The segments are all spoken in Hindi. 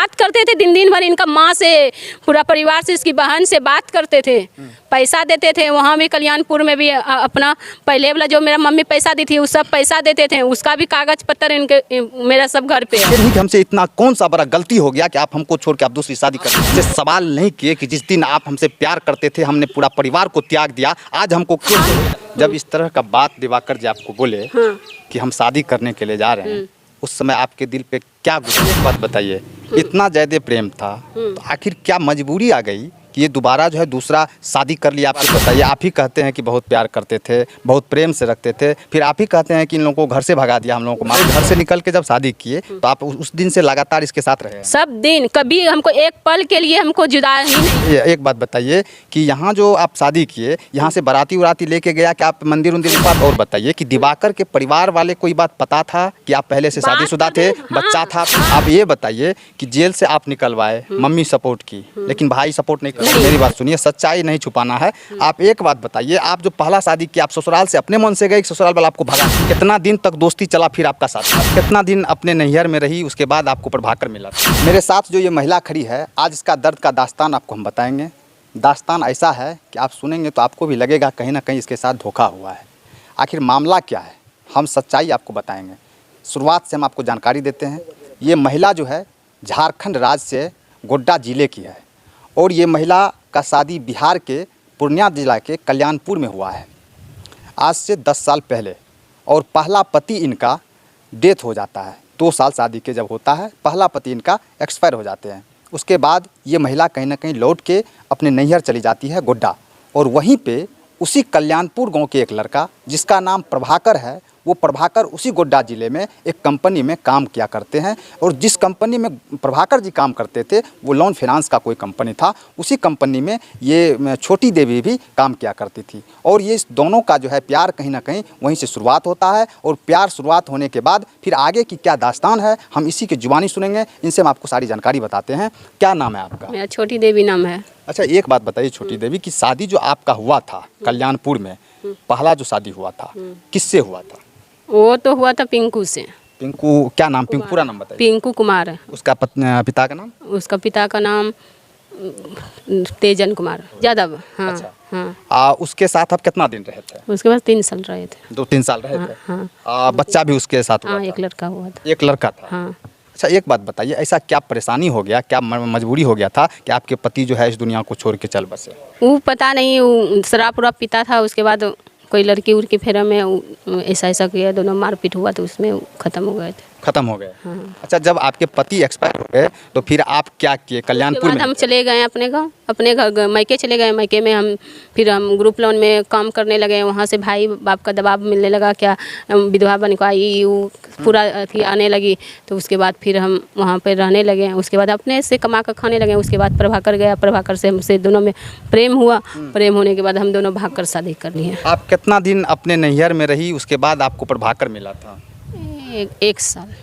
बात करते थे दिन दिन भर, इनका माँ से, पूरा परिवार से, इसकी बहन से बात करते थे, पैसा देते थे। वहाँ भी कल्याणपुर में भी अपना पहले वाला जो मेरा मम्मी पैसा दी थी, उस सब पैसा देते थे, उसका भी कागज पत्र इनके मेरा सब घर पे है। फिर हमसे इतना कौन सा बड़ा गलती हो गया कि आप हमको छोड़ के आप दूसरी शादी करते हैं? सवाल नहीं किए कि जिस दिन आप हमसे प्यार करते थे हमने पूरा परिवार को त्याग दिया, आज हमको क्यों? जब इस तरह का बात दिवाकर जी आपको बोले कि हम शादी करने के लिए जा रहे हैं, उस समय आपके दिल पे क्या गुजरी, बात बताइए। इतना ज़्यादा प्रेम था तो आखिर क्या मजबूरी आ गई कि ये दोबारा जो है दूसरा शादी कर लिया? आपको बताइए। आप ही कहते हैं कि बहुत प्यार करते थे, बहुत प्रेम से रखते थे, फिर आप ही कहते हैं कि इन लोगों को घर से भगा दिया, हम लोगों को मार। घर से निकल के जब शादी किए तो आप उस दिन से लगातार इसके साथ रहे? सब दिन, कभी हमको एक पल के लिए हमको जुदा ही नहीं। एक बात बताइए कि यहाँ जो आप शादी किए, यहाँ से बाराती उराती लेके गया कि आप मंदिर उंदिर? एक बात और बताइए कि दिवाकर के परिवार वाले को ये बात पता था कि आप पहले से शादीशुदा थे, बच्चा था? आप ये बताइए कि जेल से आप निकलवाए, मम्मी सपोर्ट की, लेकिन भाई सपोर्ट नहीं कर। मेरी बात सुनिए, सच्चाई नहीं छुपाना है। आप एक बात बताइए, आप जो पहला शादी किया, आप ससुराल से अपने मन से गए, ससुराल वाला आपको भगा? कितना दिन तक दोस्ती चला फिर आपका साथ? कितना दिन अपने नैहर में रही, उसके बाद आपको प्रभाकर मिला? मेरे साथ जो ये महिला खड़ी है, आज इसका दर्द का दास्तान आपको हम बताएंगे। दास्तान ऐसा है कि आप सुनेंगे तो आपको भी लगेगा कहीं ना कहीं इसके साथ धोखा हुआ है। आखिर मामला क्या है, हम सच्चाई आपको बताएंगे। शुरुआत से हम आपको जानकारी देते हैं। ये महिला जो है झारखंड राज्य से गोड्डा ज़िले की है और ये महिला का शादी बिहार के पूर्णिया जिला के कल्याणपुर में हुआ है आज से 10 साल पहले। और पहला पति इनका डेथ हो जाता है। 2 साल शादी के जब होता है, पहला पति इनका एक्सपायर हो जाते हैं। उसके बाद ये महिला कहीं ना कहीं लौट के अपने नैहर चली जाती है गोड्डा, और वहीं पे उसी कल्याणपुर गांव के एक लड़का जिसका नाम प्रभाकर है, वो प्रभाकर उसी गोड्डा ज़िले में एक कंपनी में काम किया करते हैं। और जिस कंपनी में प्रभाकर जी काम करते थे वो लोन फाइनेंस का कोई कंपनी था। उसी कंपनी में ये छोटी देवी भी काम किया करती थी। और ये दोनों का जो है प्यार कहीं ना कहीं वहीं से शुरुआत होता है। और प्यार शुरुआत होने के बाद फिर आगे की क्या दास्तान है हम इसी की जुबानी सुनेंगे। इनसे हम आपको सारी जानकारी बताते हैं। क्या नाम है आपका? मेरा छोटी देवी नाम है। अच्छा, एक बात बताइए छोटी देवी, की शादी जो आपका हुआ था कल्याणपुर में, पहला जो शादी हुआ था किससे हुआ था? वो तो हुआ था पिंकू से। पिंकू, क्या नाम? पिंकू पूरा नाम बताइए। पिंकू कुमार है उसका पिता का नाम? उसका पिता का नाम तेजन कुमार यादव। हाँ। अच्छा। उसके साथ आप कितना दिन रहे थे? उसके बाद 3 साल रहे थे। 2-3 साल रहे थे। हाँ। बच्चा भी उसके साथ हुआ हाँ, था? एक लड़का हुआ था। एक लड़का था। हाँ। अच्छा, एक बात बताइए, ऐसा क्या परेशानी हो गया, क्या मजबूरी हो गया था कि आपके पति जो है इस दुनिया को छोड़ के चल बसे? वो पता नहीं, वो शराब उराब पीता था। उसके बाद कोई लड़की उड़की फेरा में ऐसा किया, दोनों मारपीट हुआ तो उसमें ख़त्म हो गए थे। खत्म हो गए? हाँ। अच्छा, जब आपके पति एक्सपायर हो गए तो फिर आप क्या किए? कल्याणपुर में हम चले गए अपने गांव, अपने घर मायके चले गए। मायके में हम फिर ग्रुप लोन में काम करने लगे। वहाँ से भाई बाप का दबाव मिलने लगा, क्या विधवा बन को आई, वो पूरा अथी आने लगी। तो उसके बाद फिर हम वहाँ पर रहने लगे। उसके बाद अपने से कमा कर खाने लगे। उसके बाद प्रभाकर गया, प्रभाकर से हमसे दोनों में प्रेम हुआ। प्रेम होने के बाद हम दोनों भाग कर शादी कर लिए। आप कितना दिन अपने नैहर में रही, उसके बाद आपको प्रभाकर मिला था? 1 साल।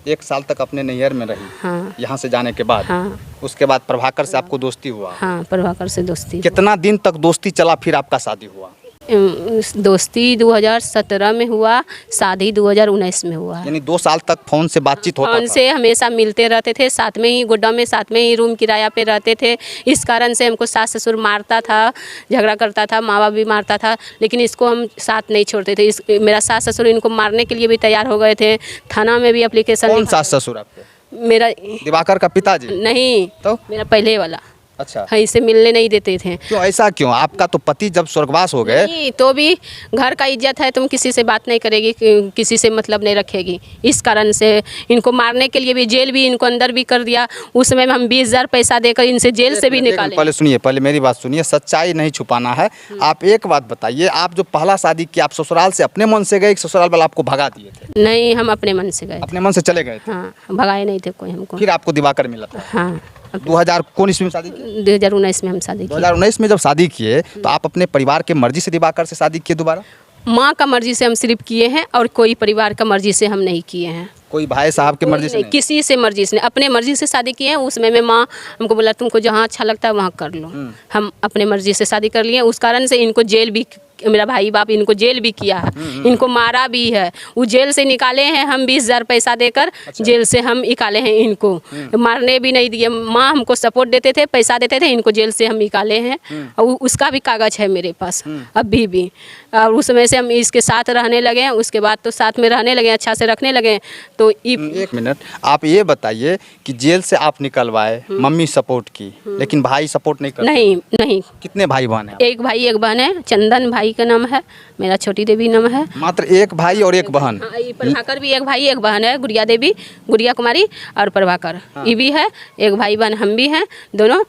1 साल तक अपने नैहर में रही? हाँ। यहाँ से जाने के बाद? हाँ। उसके बाद प्रभाकर से आपको दोस्ती हुआ? हाँ, प्रभाकर से दोस्ती। कितना दिन तक दोस्ती चला फिर आपका शादी हुआ? दोस्ती 2017 में हुआ, शादी 2019 में हुआ। यानी 2 साल तक फोन से बातचीत होता था? फोन से हमेशा मिलते रहते थे, साथ में ही गोड्डा में साथ में ही रूम किराया पे रहते थे। इस कारण से हमको सास ससुर मारता था, झगड़ा करता था, माँ बाप भी मारता था, लेकिन इसको हम साथ नहीं छोड़ते थे। मेरा सास ससुर इनको मारने के लिए भी तैयार हो गए थे। थाना में भी एप्लीकेशन। कौन सास ससुर आपके? मेरा दिवाकर का पिताजी? नहीं, तो मेरा पहले वाला। अच्छा। हाँ, इसे मिलने नहीं देते थे। क्यों, ऐसा क्यों? आपका तो पति जब स्वर्गवास हो गए। नहीं, तो भी घर का इज्जत है, तुम किसी से बात नहीं करेगी, किसी से मतलब नहीं रखेगी। इस कारण से इनको मारने के लिए भी जेल भी इनको अंदर भी कर दिया। उस समय में हम 20,000 पैसा देकर इनसे जेल से भी निकाले। पहले सुनिए, पहले मेरी बात सुनिए, सच्चाई नहीं छुपाना है। आप एक बात बताइए, आप जो पहला शादी किया, आप ससुराल से अपने मन से गए, ससुराल वाला आपको भगा दिए थे? नहीं, हम अपने मन से गए। अपने मन से चले गए थे? हाँ, भगाए नहीं थे कोई हमको। फिर आपको दिवाकर मिला था? हाँ। 2000 कौन ईस्वी में शादी की? 2019 में हम शादी की। 2019 में जब शादी किए तो आप अपने परिवार के मर्जी से दिवाकर से शादी किए दोबारा? माँ का मर्जी से हम सिर्फ किए हैं और कोई परिवार का मर्जी से हम नहीं किए हैं। कोई भाई साहब की मर्जी से नहीं? किसी से मर्जी से नहीं, अपने मर्जी से शादी किए हैं। उसमें में माँ हमको बोला तुमको जहाँ अच्छा लगता है वहाँ कर लो। हम अपने मर्जी से शादी कर लिए। उस कारण से इनको जेल भी मेरा भाई बाप इनको जेल भी किया है, इनको मारा भी है। वो जेल से निकाले हैं, हम 20,000 पैसा देकर जेल से हम निकाले हैं इनको, मारने भी नहीं दिए। माँ हमको सपोर्ट देते थे, पैसा देते थे, इनको जेल से हम निकाले हैं और उसका भी कागज है मेरे पास अभी भी। और उस समय से हम इसके साथ रहने लगे हैं, उसके बाद तो साथ में रहने लगे, अच्छा से रखने लगे। तो एक मिनट, आप ये बताइए कि जेल से आप निकलवाए, मम्मी सपोर्ट की, लेकिन भाई सपोर्ट नहीं करते? नहीं। कितने भाई बहन हैं? एक भाई एक बहन है, चंदन भाई का नाम है, मेरा छोटी देवी नाम है। मात्र एक भाई और एक बहन? हाँ, ये प्रभाकर भी एक भाई एक बहन है, गुड़िया देवी, गुड़िया कुमारी और प्रभाकर ये भी है, एक भाई बहन हम भी हैं दोनों।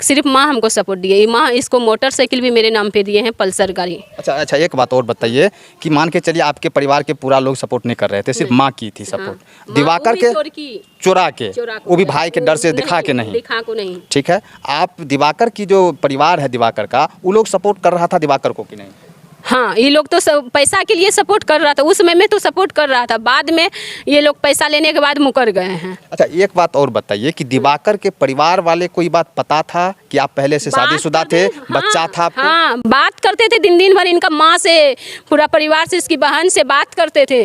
सिर्फ माँ हमको सपोर्ट दिए, माँ इसको मोटरसाइकिल भी मेरे नाम पे दिए हैं, पल्सर गाड़ी। अच्छा, एक बात और बताइए कि मान के चलिए आपके परिवार के पूरा लोग सपोर्ट नहीं कर रहे थे, सिर्फ माँ की थी सपोर्ट। हाँ, दिवाकर के चुरा के, चुरा वो भी भाई के डर से दिखा के नहीं? दिखा को नहीं। ठीक है, आप दिवाकर की जो परिवार है दिवाकर का, वो लोग सपोर्ट कर रहा था दिवाकर को कि नहीं? हाँ, ये लोग तो सब पैसा के लिए सपोर्ट कर रहा था, उस समय में तो सपोर्ट कर रहा था, बाद में ये लोग पैसा लेने के बाद मुकर गए हैं। अच्छा, एक बात और बताइए कि दिवाकर के परिवार वाले को ये बात पता था कि आप पहले से शादीशुदा थे, बच्चा था आपको? हाँ, बात करते थे दिन भर, इनका माँ से, पूरा परिवार से, इसकी बहन से बात करते थे,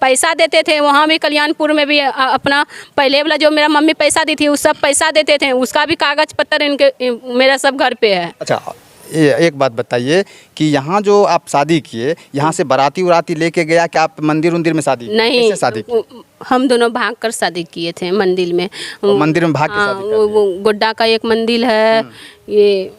पैसा देते थे। वहाँ भी कल्याणपुर में भी अपना पहले वाला जो मेरा मम्मी पैसा दी थी, वो सब पैसा देते थे, उसका भी कागज पत्तर इनके मेरा सब घर पे है। अच्छा, एक बात बताइए कि यहाँ जो आप शादी किए, यहाँ से बाराती उराती लेके गया कि आप मंदिर उंदिर में शादी? नहीं, शादी की? हम दोनों भाग कर शादी किए थे मंदिर में। मंदिर में भाग के शादी कर वो गोड्डा का एक मंदिर है, ये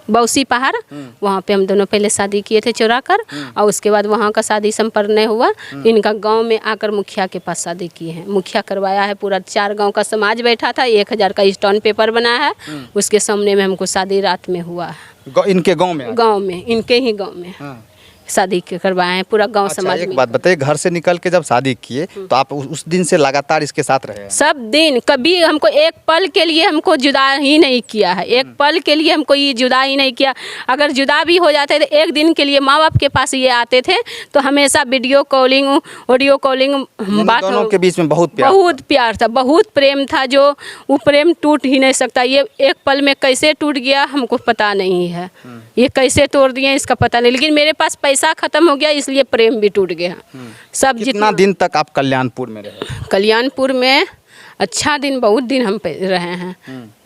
बौसी पहाड़, वहाँ पे हम दोनों पहले शादी किए थे चुरा कर, और उसके बाद वहाँ का शादी संपन्न नहीं हुआ। इनका गांव में आकर मुखिया के पास शादी किए हैं, मुखिया करवाया है, पूरा 4 गांव का समाज बैठा था, 1000 का स्टोन पेपर बनाया है, उसके सामने में हमको शादी रात में हुआ है। इनके गांव में? इनके ही गांव में शादी करवाए हैं, पूरा गांव समाज। एक बात बताइए, घर से निकल के जब शादी किए तो आप उस दिन से लगातार इसके साथ रहे? सब दिन, कभी हमको एक पल के लिए हमको जुदा ही नहीं किया है, एक पल के लिए हमको ये जुदा ही नहीं किया। अगर जुदा भी हो जाते थे एक दिन के लिए, माँ बाप के पास ये आते थे तो हमेशा वीडियो कॉलिंग, ऑडियो कॉलिंग, बात दोनों के बीच में बहुत प्यार था, बहुत प्रेम था, जो वो प्रेम टूट ही नहीं सकता। ये एक पल में कैसे टूट गया हमको पता नहीं है, ये कैसे तोड़ दिए इसका पता नहीं, लेकिन मेरे पास पैसा खत्म हो गया इसलिए प्रेम भी टूट गया सब। कितना दिन तक आप कल्याणपुर में रहे? कल्याणपुर में अच्छा दिन, बहुत दिन हम रहे हैं,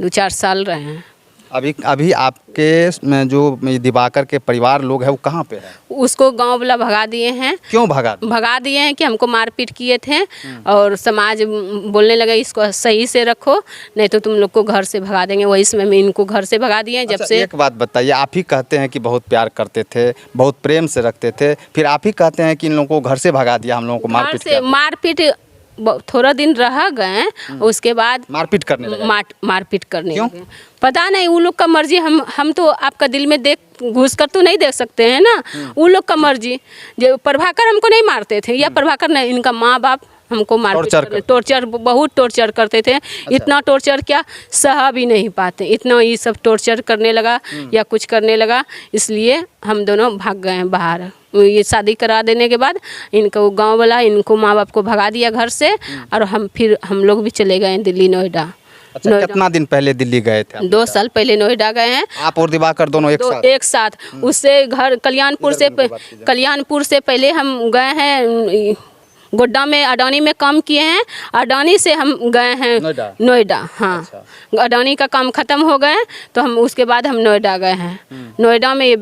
2-4 साल रहे हैं। अभी आपके जो दिवाकर के परिवार लोग हैं वो कहाँ पे है? उसको गांव वाला भगा दिए हैं। क्यों भगा दिए हैं कि हमको मारपीट किए थे, और समाज बोलने लगे इसको सही से रखो नहीं तो तुम लोग को घर से भगा देंगे। वही समय में इनको घर से भगा दिए। जब से एक बात बताइए, आप ही कहते हैं कि बहुत प्यार करते थे, बहुत प्रेम से रखते थे, फिर आप ही कहते हैं कि इन लोगों को घर से भगा दिया, हम लोगों को मारपीट थोड़ा दिन रह गए, उसके बाद मारपीट करने लगे। पता नहीं, वो लोग का मर्जी, हम तो आपका दिल में देख घुस कर तो नहीं देख सकते हैं ना, वो लोग का मर्जी। जो प्रभाकर हमको नहीं मारते थे, या प्रभाकर नहीं, इनका माँ बाप हमको टॉर्चर बहुत टॉर्चर करते थे। अच्छा। इतना टॉर्चर क्या सहा भी नहीं पाते, इतना ये सब टॉर्चर करने लगा या कुछ करने लगा, इसलिए हम दोनों भाग गए हैं बाहर। ये शादी करा देने के बाद इनको गांव वाला, इनको माँ बाप को भगा दिया घर से, और हम लोग भी चले गए दिल्ली, नोएडा। अच्छा, कितना दिन पहले दिल्ली गए थे? 2 साल पहले नोएडा गए हैं। आप और दिवाकर दोनों एक साथ? उससे घर कल्याणपुर से पहले हम गए हैं गोड्डा में, अडानी में काम किए हैं। अडानी से हम गए हैं नोएडा। हाँ। अच्छा। अडानी का काम ख़त्म हो गए तो हम उसके बाद हम नोएडा गए हैं। नोएडा में ये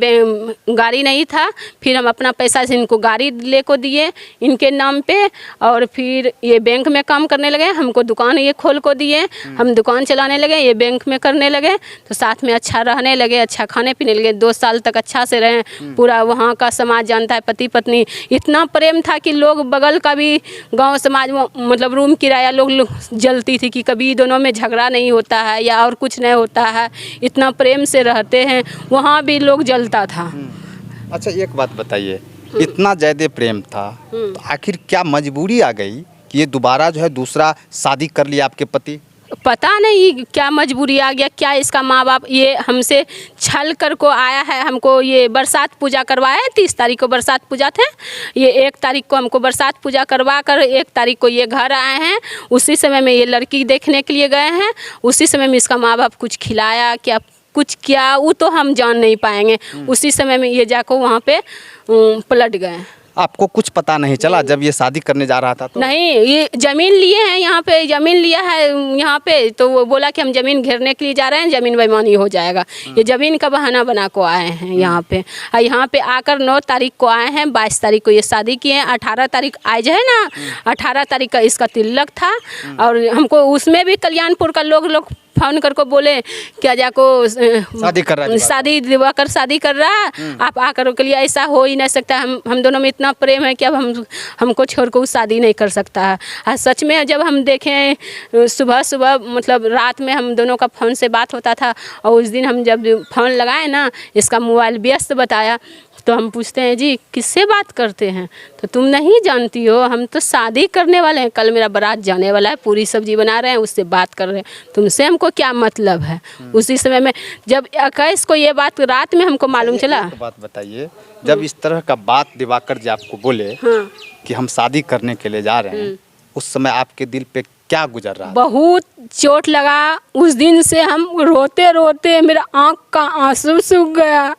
गाड़ी नहीं था, फिर हम अपना पैसा से इनको गाड़ी ले को दिए इनके नाम पे, और फिर ये बैंक में काम करने लगे। हमको दुकान ये खोल को दिए, हम दुकान चलाने लगे, ये बैंक में करने लगे, तो साथ में अच्छा रहने लगे, अच्छा खाने पीने लगे। 2 साल तक अच्छा से रहे। पूरा वहाँ का समाज जानता है, पति पत्नी इतना प्रेम था कि लोग बगल का भी गांव समाज में, मतलब रूम किराया लोग जलती थी कि कभी दोनों में झगड़ा नहीं होता है या और कुछ नहीं होता है, इतना प्रेम से रहते हैं, वहाँ भी लोग जलता था। अच्छा, एक बात बताइए, इतना ज़्यादा प्रेम था तो आखिर क्या मजबूरी आ गई कि ये दोबारा जो है दूसरा शादी कर लिया आपके पति? पता नहीं क्या मजबूरी आ गया, क्या इसका माँ बाप ये हमसे छल कर को आया है। हमको ये बरसात पूजा करवाया है, 30 तारीख को बरसात पूजा थे, ये 1 तारीख को हमको बरसात पूजा करवा कर 1 तारीख को ये घर आए हैं। उसी समय में ये लड़की देखने के लिए गए हैं, उसी समय में इसका माँ बाप कुछ खिलाया क्या कुछ किया वो तो हम जान नहीं पाएंगे। उसी समय में ये जाकर वहाँ पे पलट गए। आपको कुछ पता नहीं चला जब ये शादी करने जा रहा था तो? नहीं, ये ज़मीन लिए हैं यहाँ पे, ज़मीन लिया है यहाँ पे, तो वो बोला कि हम ज़मीन घेरने के लिए जा रहे हैं, ज़मीन बेईमानी हो जाएगा। ये ज़मीन का बहाना बना को आए हैं यहाँ पे। और यहाँ पे आकर 9 तारीख को आए हैं, 22 तारीख को ये शादी किए हैं, 18 तारीख आज है ना, 18 तारीख का इसका तिलक था। और हमको उसमें भी कल्याणपुर का लोग फोन करके बोले क्या जाको शादी कर रहा है, शादी दिवाकर शादी कर रहा है, आप आकर के लिए ऐसा हो ही नहीं सकता। हम दोनों में इतना प्रेम है कि अब हमको छोड़ कर शादी नहीं कर सकता है। और सच में जब हम देखें सुबह मतलब रात में हम दोनों का फ़ोन से बात होता था, और उस दिन हम जब फ़ोन लगाए ना, इसका मोबाइल व्यस्त बताया, तो हम पूछते हैं जी किससे बात करते हैं, तो तुम नहीं जानती हो, हम तो शादी करने वाले हैं, कल मेरा बारात जाने वाला है, पूरी सब्जी बना रहे हैं, उससे बात कर रहे हैं, तुमसे हमको क्या मतलब है। उसी समय में जब 21 को ये बात रात में हमको मालूम चला। एक बात बताइए, जब इस तरह का बात दिवाकर जी आपको बोले कि हम शादी करने के लिए जा रहे हैं, उस समय आपके दिल पे क्या गुजर रहा? बहुत चोट लगा। उस दिन से हम रोते रोते मेरा आँख का आंसू सूख गया,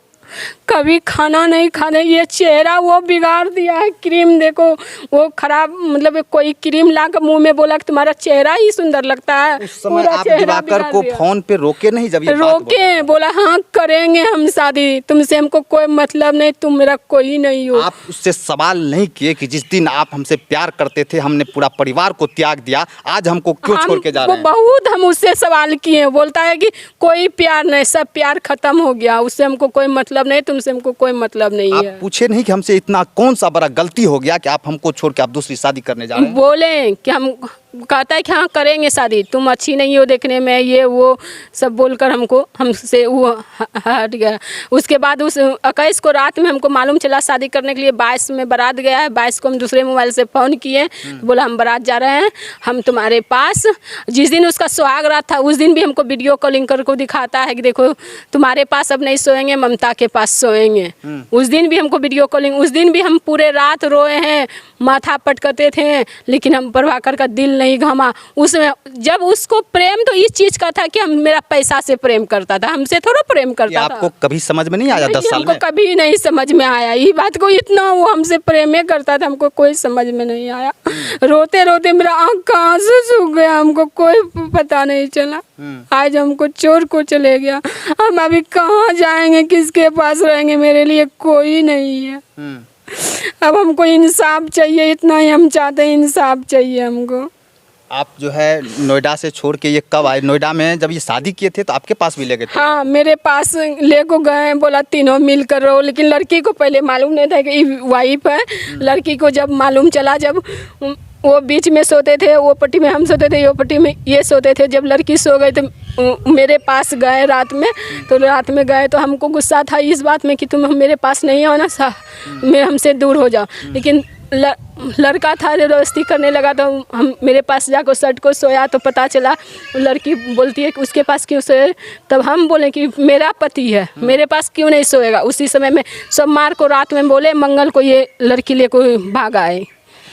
कभी खाना नहीं खाने, ये चेहरा वो बिगाड़ दिया है। क्रीम देखो वो खराब, मतलब कोई क्रीम ला कर मुँह में बोला कि तुम्हारा चेहरा ही सुंदर लगता है। उस समय आप दिवाकर को फोन पे रोके नहीं? जब ये रोके, बोला हाँ करेंगे हम शादी, तुमसे हमको कोई मतलब नहीं, तुम मेरा कोई नहीं हो। आप उससे सवाल नहीं किए कि जिस दिन आप हमसे प्यार करते थे हमने पूरा परिवार को त्याग दिया, आज हमको क्यों छोड़ के जा रहे हैं? बहुत हम उससे सवाल किए, बोलता है कि कोई प्यार नहीं, सब प्यार खत्म हो गया, उससे हमको कोई मतलब नहीं, तुमसे हमको कोई मतलब नहीं है। आप पूछे नहीं कि हमसे इतना कौन सा बड़ा गलती हो गया कि आप हमको छोड़ के आप दूसरी शादी करने जा रहे हैं? बोले कि हम, कहता है कि हाँ करेंगे शादी, तुम अच्छी नहीं हो देखने में, ये वो सब बोलकर हमसे वो हट गया। उसके बाद उस 21 को रात में हमको मालूम चला शादी करने के लिए 22 में बारात गया है। 22 को हम दूसरे मोबाइल से फ़ोन किए, बोला हम बारात जा रहे हैं, हम तुम्हारे पास। जिस दिन उसका सुहाग रात था उस दिन भी हमको वीडियो कॉलिंग करके दिखाता है कि देखो तुम्हारे पास अब नहीं सोएंगे, ममता के पास सोएंगे। उस दिन भी हमको वीडियो कॉलिंग, उस दिन भी हम पूरे रात रोए हैं, माथा पटकते थे, लेकिन हम प्रभाकर का दिल नहीं घमा। उसमें जब उसको प्रेम तो इस चीज का था कि हम मेरा पैसा से प्रेम करता था, हमसे थोड़ा प्रेम करता था। आपको कभी समझ में नहीं आया? 10 साल में कभी नहीं समझ में आया ये बात को, इतना वो हमसे प्रेम करता था, हमको कोई समझ में नहीं आया। रोते रोते मेरा आँख का आंसू सूख गया, हमको कोई पता नहीं चला। आज हमको चोर को चले गया, हम अभी कहाँ जाएंगे, किसके पास रहेंगे, मेरे लिए कोई नहीं है। अब हमको इंसाफ चाहिए, इतना ही हम चाहते हैं, इंसाफ चाहिए हमको। आप जो है नोएडा से छोड़ के ये कब आए? नोएडा में जब ये शादी किए थे तो आपके पास भी ले गए थे? हाँ मेरे पास ले को गए, बोला तीनों मिल कर रहो, लेकिन लड़की को पहले मालूम नहीं था कि वाइफ है। लड़की को जब मालूम चला, जब वो बीच में सोते थे, वो पट्टी में हम सोते थे, वो पट्टी में ये सोते थे, जब लड़की सो गई तो मेरे पास गए रात में। तो रात में गए तो हमको गुस्सा था इस बात में कि तुम मेरे पास नहीं आओ ना, मैं हमसे दूर हो जाओ। लेकिन लड़का था, जबरदस्ती करने लगा, तो हम मेरे पास जाकर शर्ट को सोया तो पता चला, लड़की बोलती है कि उसके पास क्यों सोए। तब हम बोले कि मेरा पति है, मेरे पास क्यों नहीं सोएगा। उसी समय में सोमवार को रात में बोले, मंगल को ये लड़की लेकर भाग आए।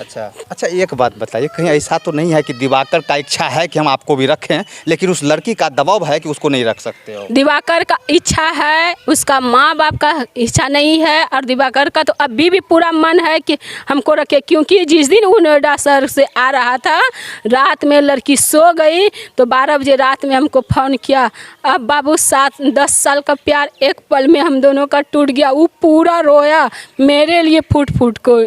अच्छा एक बात बताइए, कहीं ऐसा तो नहीं है कि दिवाकर का इच्छा है कि हम आपको भी रखें, लेकिन उस लड़की का दबाव है कि उसको नहीं रख सकते हो? दिवाकर का इच्छा है, उसका माँ बाप का इच्छा नहीं है, और दिवाकर का तो अभी भी पूरा मन है कि हमको रखे। क्योंकि जिस दिन वो नोएडा शहर से आ रहा था, रात में लड़की सो गई तो 12 बजे रात में हमको फ़ोन किया। अब बाबू 7-10 साल का प्यार एक पल में हम दोनों का टूट गया। वो पूरा रोया मेरे लिए, फूट फूट को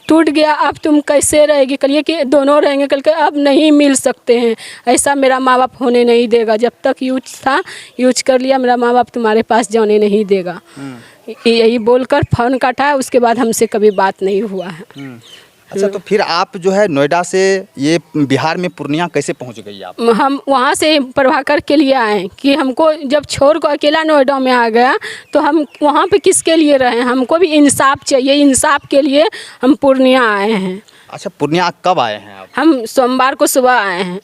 टूट गया। अब तुम कैसे रहेगी? कहिए कि दोनों रहेंगे, कल के अब नहीं मिल सकते हैं, ऐसा मेरा माँ बाप होने नहीं देगा। जब तक यूज था यूज कर लिया, मेरा माँ बाप तुम्हारे पास जाने नहीं देगा। यही बोलकर फ़ोन काटा, उसके बाद हमसे कभी बात नहीं हुआ है। अच्छा तो फिर आप जो है नोएडा से ये बिहार में पूर्णिया कैसे पहुंच गई आप? हम वहाँ से प्रभाकर के लिए आए कि हमको जब छोड़ को अकेला नोएडा में आ गया तो हम वहाँ पे किसके लिए रहे, हमको भी इंसाफ चाहिए। इंसाफ के लिए हम पूर्णिया आए हैं। अच्छा पूर्णिया कब आए हैं आप? हम सोमवार को सुबह आए हैं।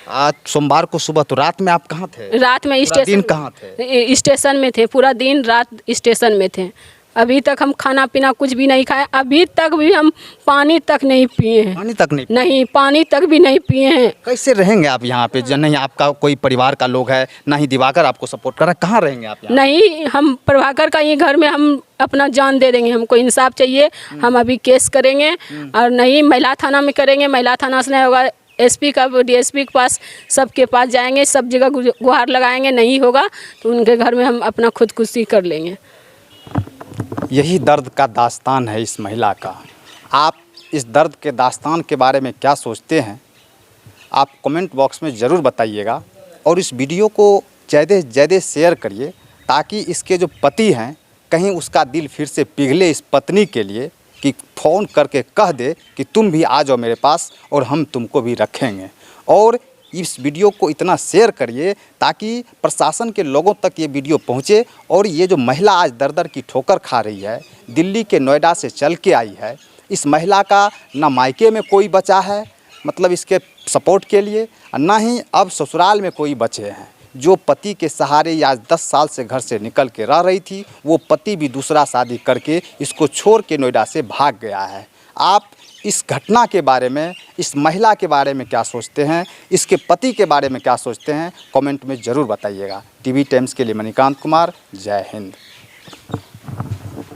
आज सोमवार को सुबह, तो रात में आप कहाँ थे? रात में स्टेशन, दिन कहाँ थे? स्टेशन में थे, पूरा दिन रात स्टेशन में थे। अभी तक हम खाना पीना कुछ भी नहीं खाए, अभी तक भी हम पानी तक नहीं पिए हैं। पानी तक नहीं? नहीं, पानी तक भी नहीं पिए हैं। कैसे रहेंगे आप यहाँ पे? जब नहीं आपका कोई परिवार का लोग है, ना ही दिवाकर आपको सपोर्ट कर रहा है, कहाँ रहेंगे आप यहाँ? नहीं, हम प्रभाकर का ये घर में हम अपना जान दे देंगे। हमको इंसाफ चाहिए, हम अभी केस करेंगे और नहीं महिला थाना में करेंगे। महिला थाना से नहीं होगा, एसपी का, डीएसपी के पास, सबके पास जाएंगे, सब जगह गुहार लगाएंगे। नहीं होगा तो उनके घर में हम अपना खुदकुशी कर लेंगे। यही दर्द का दास्तान है इस महिला का। आप इस दर्द के दास्तान के बारे में क्या सोचते हैं, आप कमेंट बॉक्स में ज़रूर बताइएगा और इस वीडियो को ज़्यादा से ज़्यादा शेयर करिए ताकि इसके जो पति हैं कहीं उसका दिल फिर से पिघले इस पत्नी के लिए कि फ़ोन करके कह दे कि तुम भी आ जाओ मेरे पास और हम तुमको भी रखेंगे। और इस वीडियो को इतना शेयर करिए ताकि प्रशासन के लोगों तक ये वीडियो पहुँचे और ये जो महिला आज दर-दर की ठोकर खा रही है, दिल्ली के नोएडा से चल के आई है, इस महिला का ना मायके में कोई बचा है मतलब इसके सपोर्ट के लिए, और ना ही अब ससुराल में कोई बचे हैं। जो पति के सहारे या 10 साल से घर से निकल के रह रही थी, वो पति भी दूसरा शादी करके इसको छोड़ के नोएडा से भाग गया है। आप इस घटना के बारे में, इस महिला के बारे में क्या सोचते हैं, इसके पति के बारे में क्या सोचते हैं, कमेंट में ज़रूर बताइएगा। टीवी टाइम्स के लिए मणिकांत कुमार, जय हिंद।